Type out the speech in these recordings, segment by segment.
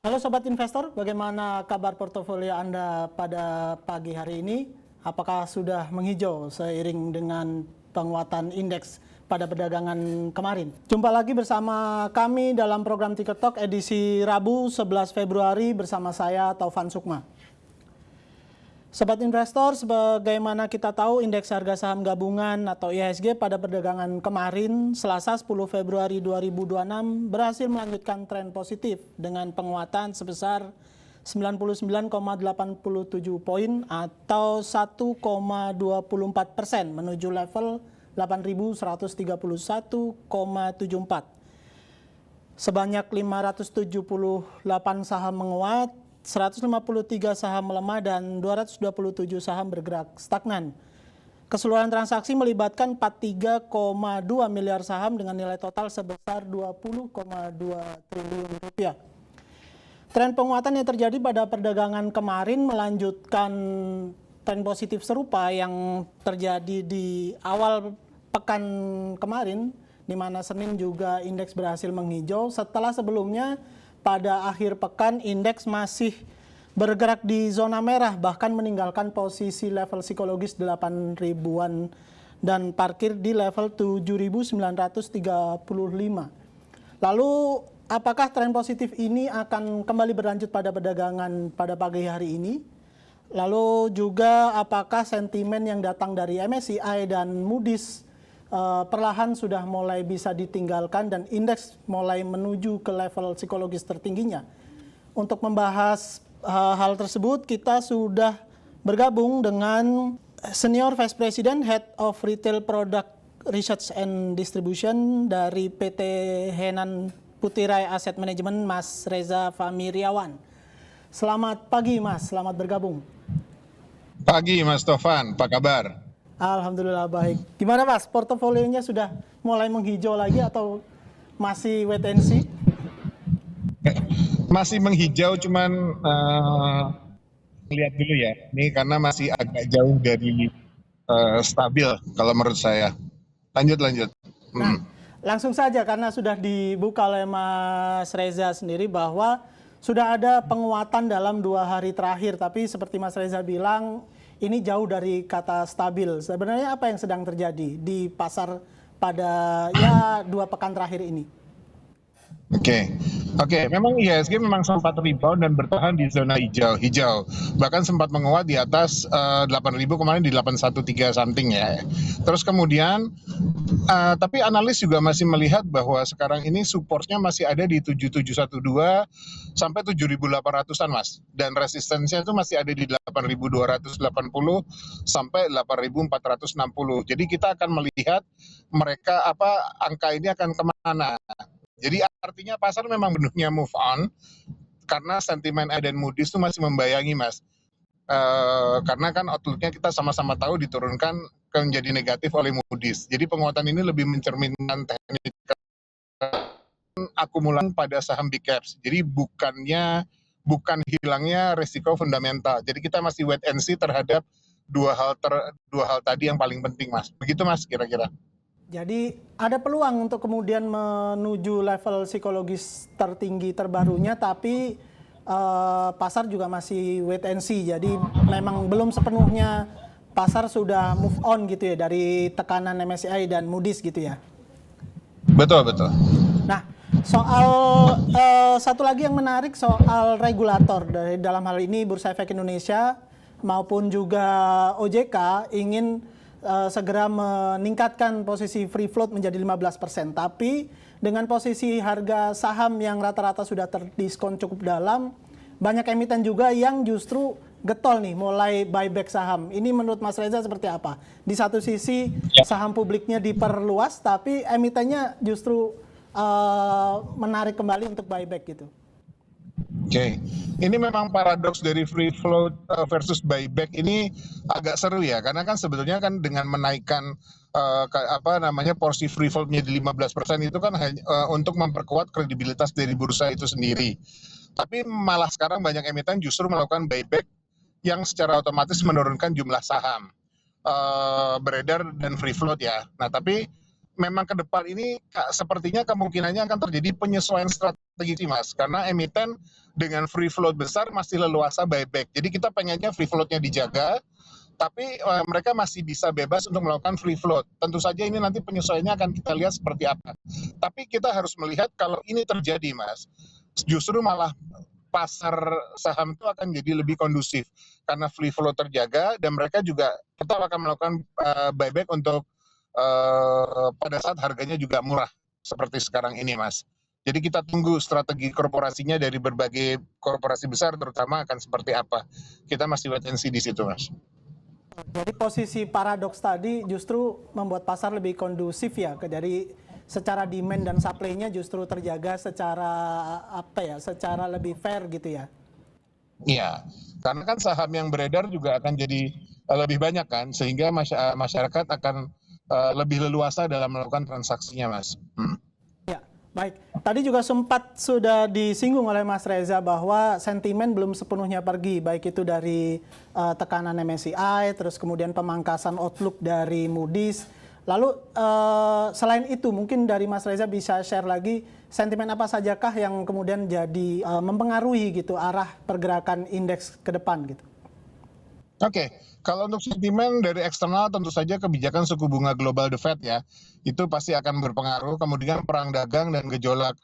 Halo Sobat Investor, bagaimana kabar portofolio Anda pada pagi hari ini? Apakah sudah menghijau seiring dengan penguatan indeks pada perdagangan kemarin? Jumpa lagi bersama kami dalam program Ticker Talk edisi Rabu 11 Februari bersama saya Taufan Sukma. Sobat Investor, sebagaimana kita tahu indeks harga saham gabungan atau IHSG pada perdagangan kemarin Selasa 10 Februari 2026 berhasil melanjutkan tren positif dengan penguatan sebesar 99,87 poin atau 1,24% menuju level 8.131,74. Sebanyak 578 saham menguat, 153 saham melemah dan 227 saham bergerak stagnan. Keseluruhan transaksi melibatkan 43,2 miliar saham dengan nilai total sebesar 20,2 triliun rupiah. Tren penguatan yang terjadi pada perdagangan kemarin melanjutkan tren positif serupa yang terjadi di awal pekan kemarin, di mana Senin juga indeks berhasil menghijau setelah sebelumnya pada akhir pekan indeks masih bergerak di zona merah bahkan meninggalkan posisi level psikologis 8 ribuan dan parkir di level 7.935. Lalu apakah tren positif ini akan kembali berlanjut pada perdagangan pada pagi hari ini? Lalu juga apakah sentimen yang datang dari MSCI dan Moody's perlahan sudah mulai bisa ditinggalkan dan indeks mulai menuju ke level psikologis tertingginya. Untuk membahas hal tersebut kita sudah bergabung dengan Senior Vice President Head of Retail Product Research and Distribution dari PT Henan Putirai Asset Management, Mas Reza Fahmiriawan. Selamat pagi Mas, selamat bergabung. Pagi Mas Taufan, apa kabar? Alhamdulillah baik. Gimana Mas, portofolionya sudah mulai menghijau lagi atau masih wait and see? Masih menghijau, cuman lihat dulu ya. Ini karena masih agak jauh dari stabil kalau menurut saya. Lanjut. Nah, langsung saja karena sudah dibuka oleh Mas Reza sendiri bahwa sudah ada penguatan dalam 2 hari terakhir. Tapi seperti Mas Reza bilang, ini jauh dari kata stabil. Sebenarnya apa yang sedang terjadi di pasar pada 2 pekan terakhir ini? Oke, memang IHSG memang sempat rebound dan bertahan di zona hijau. Bahkan sempat menguat di atas 8.000 kemarin di 813 something ya. Terus kemudian tapi analis juga masih melihat bahwa sekarang ini supportnya masih ada di 7712 sampai 7.800-an Mas. Dan resistensinya itu masih ada di 8.280 sampai 8.460. Jadi kita akan melihat mereka angka ini akan kemana. Jadi artinya pasar memang bentuknya move on karena sentimen dan Moody's itu masih membayangi Mas. Karena kan outlook-nya kita sama-sama tahu diturunkan menjadi negatif oleh Moody's. Jadi penguatan ini lebih mencerminkan teknik akumulasi pada saham big caps. Jadi bukan hilangnya risiko fundamental. Jadi kita masih wait and see terhadap dua hal tadi yang paling penting Mas. Begitu Mas kira-kira. Jadi ada peluang untuk kemudian menuju level psikologis tertinggi terbarunya, tapi pasar juga masih wait and see. Jadi memang belum sepenuhnya pasar sudah move on gitu ya dari tekanan MSCI dan Moody's gitu ya. Betul. Nah, soal satu lagi yang menarik soal regulator dari dalam hal ini Bursa Efek Indonesia maupun juga OJK ingin segera meningkatkan posisi free float menjadi 15%. Tapi dengan posisi harga saham yang rata-rata sudah terdiskon cukup dalam, banyak emiten juga yang justru getol nih mulai buyback saham. Ini menurut Mas Reza seperti apa? Di satu sisi saham publiknya diperluas, tapi emitennya justru menarik kembali untuk buyback gitu. Oke, ini memang paradoks dari free float versus buyback ini agak seru ya, karena kan sebetulnya kan dengan menaikkan porsi free float menjadi 15% itu kan hanya untuk memperkuat kredibilitas dari bursa itu sendiri. Tapi malah sekarang banyak emiten justru melakukan buyback yang secara otomatis menurunkan jumlah saham beredar dan free float ya. Nah, tapi memang ke depan ini sepertinya kemungkinannya akan terjadi penyesuaian strategi strategi sih Mas, karena emiten dengan free float besar masih leluasa buyback. Jadi kita pengennya free floatnya dijaga, tapi mereka masih bisa bebas untuk melakukan free float. Tentu saja ini nanti penyesuaiannya akan kita lihat seperti apa. Tapi kita harus melihat kalau ini terjadi Mas, justru malah pasar saham itu akan jadi lebih kondusif karena free float terjaga dan mereka juga tetap akan melakukan buyback untuk pada saat harganya juga murah seperti sekarang ini Mas. Jadi kita tunggu strategi korporasinya dari berbagai korporasi besar terutama akan seperti apa. Kita masih wait and see di situ Mas. Jadi posisi paradoks tadi justru membuat pasar lebih kondusif ya, dari secara demand dan supply-nya justru terjaga secara secara lebih fair gitu ya. Iya, karena kan saham yang beredar juga akan jadi lebih banyak kan, sehingga masyarakat akan lebih leluasa dalam melakukan transaksinya Mas. Ya, baik. Tadi juga sempat sudah disinggung oleh Mas Reza bahwa sentimen belum sepenuhnya pergi, baik itu dari tekanan MSCI, terus kemudian pemangkasan outlook dari Moody's. Lalu selain itu mungkin dari Mas Reza bisa share lagi sentimen apa sajakah yang kemudian jadi mempengaruhi gitu arah pergerakan indeks ke depan gitu. Oke, kalau untuk sentimen dari eksternal tentu saja kebijakan suku bunga global The Fed ya, itu pasti akan berpengaruh. Kemudian perang dagang dan gejolak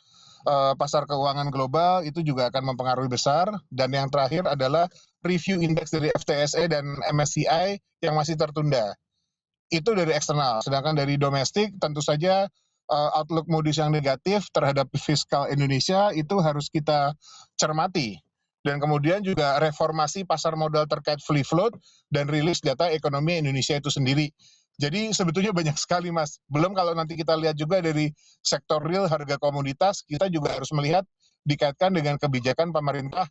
pasar keuangan global itu juga akan mempengaruhi besar. Dan yang terakhir adalah review indeks dari FTSE dan MSCI yang masih tertunda. Itu dari eksternal. Sedangkan dari domestik tentu saja outlook Moody's yang negatif terhadap fiskal Indonesia itu harus kita cermati. Dan kemudian juga reformasi pasar modal terkait free float dan rilis data ekonomi Indonesia itu sendiri. Jadi sebetulnya banyak sekali Mas. Belum kalau nanti kita lihat juga dari sektor real harga komoditas, kita juga harus melihat dikaitkan dengan kebijakan pemerintah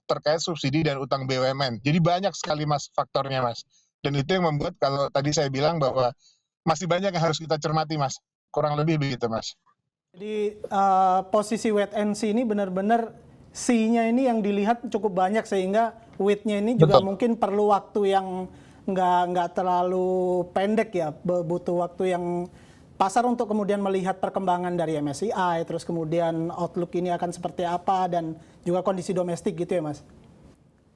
terkait subsidi dan utang BUMN. Jadi banyak sekali Mas faktornya Mas. Dan itu yang membuat kalau tadi saya bilang bahwa masih banyak yang harus kita cermati Mas. Kurang lebih begitu Mas. Jadi posisi wait and see ini benar-benar C-nya ini yang dilihat cukup banyak sehingga width-nya ini juga mungkin perlu waktu yang nggak terlalu pendek ya, butuh waktu yang pasar untuk kemudian melihat perkembangan dari MSCI, terus kemudian outlook ini akan seperti apa dan juga kondisi domestik gitu ya Mas.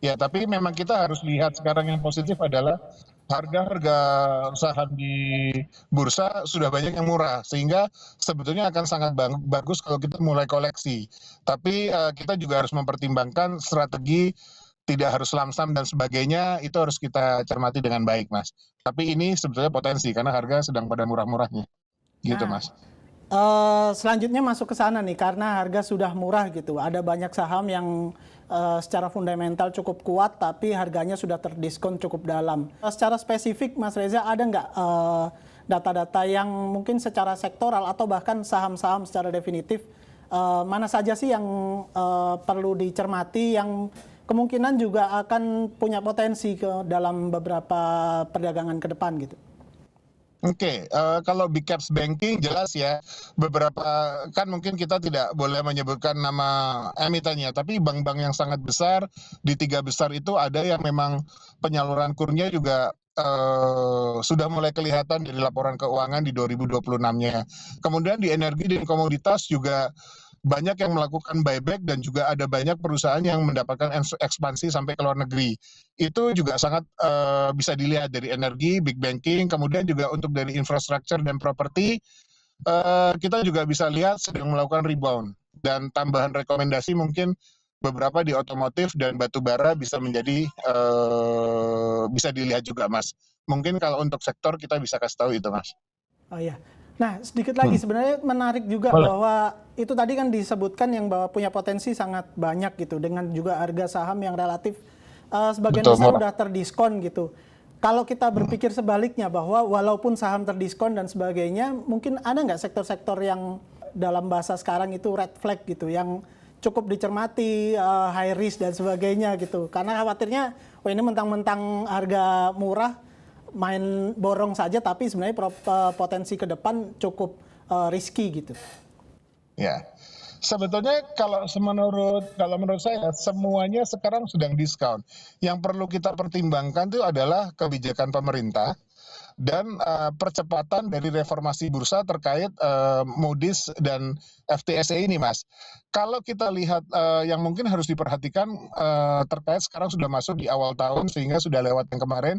Ya, tapi memang kita harus lihat sekarang yang positif adalah harga-harga saham di bursa sudah banyak yang murah, sehingga sebetulnya akan sangat bagus kalau kita mulai koleksi. Tapi kita juga harus mempertimbangkan strategi, tidak harus lamsam dan sebagainya, itu harus kita cermati dengan baik, Mas. Tapi ini sebetulnya potensi, karena harga sedang pada murah-murahnya. Gitu, Mas. Selanjutnya masuk ke sana nih, karena harga sudah murah gitu. Ada banyak saham yang secara fundamental cukup kuat, tapi harganya sudah terdiskon cukup dalam. Secara spesifik, Mas Reza, ada nggak data-data yang mungkin secara sektoral atau bahkan saham-saham secara definitif, mana saja sih yang perlu dicermati, yang kemungkinan juga akan punya potensi ke dalam beberapa perdagangan ke depan gitu? Oke, kalau big caps banking jelas ya, beberapa kan mungkin kita tidak boleh menyebutkan nama emitennya, tapi bank-bank yang sangat besar, di 3 besar itu ada yang memang penyaluran kurnya juga sudah mulai kelihatan dari laporan keuangan di 2026-nya. Kemudian di energi dan komoditas juga banyak yang melakukan buyback dan juga ada banyak perusahaan yang mendapatkan ekspansi sampai ke luar negeri. Itu juga sangat bisa dilihat dari energi, big banking, kemudian juga untuk dari infrastruktur dan properti, kita juga bisa lihat sedang melakukan rebound. Dan tambahan rekomendasi mungkin beberapa di otomotif dan batu bara bisa menjadi, bisa dilihat juga Mas. Mungkin kalau untuk sektor kita bisa kasih tahu itu Mas. Oh iya. Nah, sedikit lagi sebenarnya menarik juga bahwa itu tadi kan disebutkan yang bahwa punya potensi sangat banyak gitu, dengan juga harga saham yang relatif sebagian besar udah terdiskon gitu. Kalau kita berpikir sebaliknya bahwa walaupun saham terdiskon dan sebagainya, mungkin ada nggak sektor-sektor yang dalam bahasa sekarang itu red flag gitu, yang cukup dicermati, high risk dan sebagainya gitu. Karena khawatirnya, wah ini mentang-mentang harga murah, main borong saja, tapi sebenarnya potensi ke depan cukup risky gitu. Ya, sebetulnya kalau menurut saya semuanya sekarang sedang diskon. Yang perlu kita pertimbangkan itu adalah kebijakan pemerintah. dan percepatan dari reformasi bursa terkait Moody's dan FTSE ini, Mas. Kalau kita lihat yang mungkin harus diperhatikan terkait sekarang sudah masuk di awal tahun sehingga sudah lewat yang kemarin,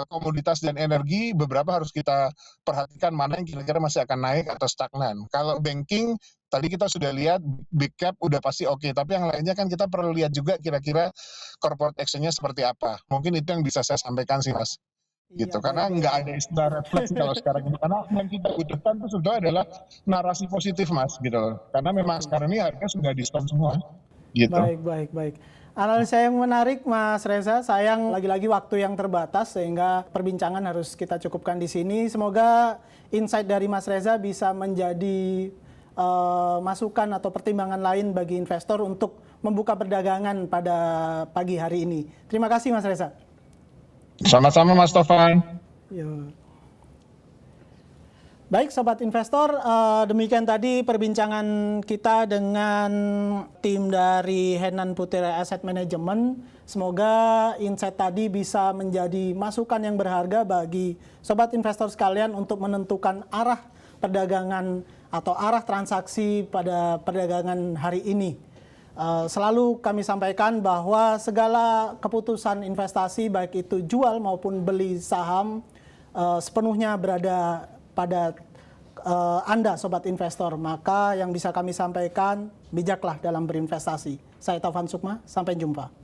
komoditas dan energi beberapa harus kita perhatikan mana yang kira-kira masih akan naik atau stagnan. Kalau banking tadi kita sudah lihat big cap udah pasti oke, tapi yang lainnya kan kita perlu lihat juga kira-kira corporate action-nya seperti apa. Mungkin itu yang bisa saya sampaikan sih, Mas. Gitu, Iya, karena baik. nggak ada istilah refleksi kalau sekarang ini. Karena yang kita butuhkan itu sebetulnya adalah narasi positif, Mas, gitu loh. Karena memang sekarang ini harga sudah diskon semua, gitu. Baik, baik, baik. Analisa yang menarik, Mas Reza. Sayang lagi-lagi waktu yang terbatas sehingga perbincangan harus kita cukupkan di sini. Semoga insight dari Mas Reza bisa menjadi masukan atau pertimbangan lain bagi investor untuk membuka perdagangan pada pagi hari ini. Terima kasih, Mas Reza. Sama-sama, Mas Tovan. Yuk. Baik, sobat investor, demikian tadi perbincangan kita dengan tim dari Henan Putera Asset Management. Semoga insight tadi bisa menjadi masukan yang berharga bagi sobat investor sekalian untuk menentukan arah perdagangan atau arah transaksi pada perdagangan hari ini. Selalu kami sampaikan bahwa segala keputusan investasi baik itu jual maupun beli saham sepenuhnya berada pada Anda sobat investor. Maka yang bisa kami sampaikan, bijaklah dalam berinvestasi. Saya Taufan Sukma, sampai jumpa.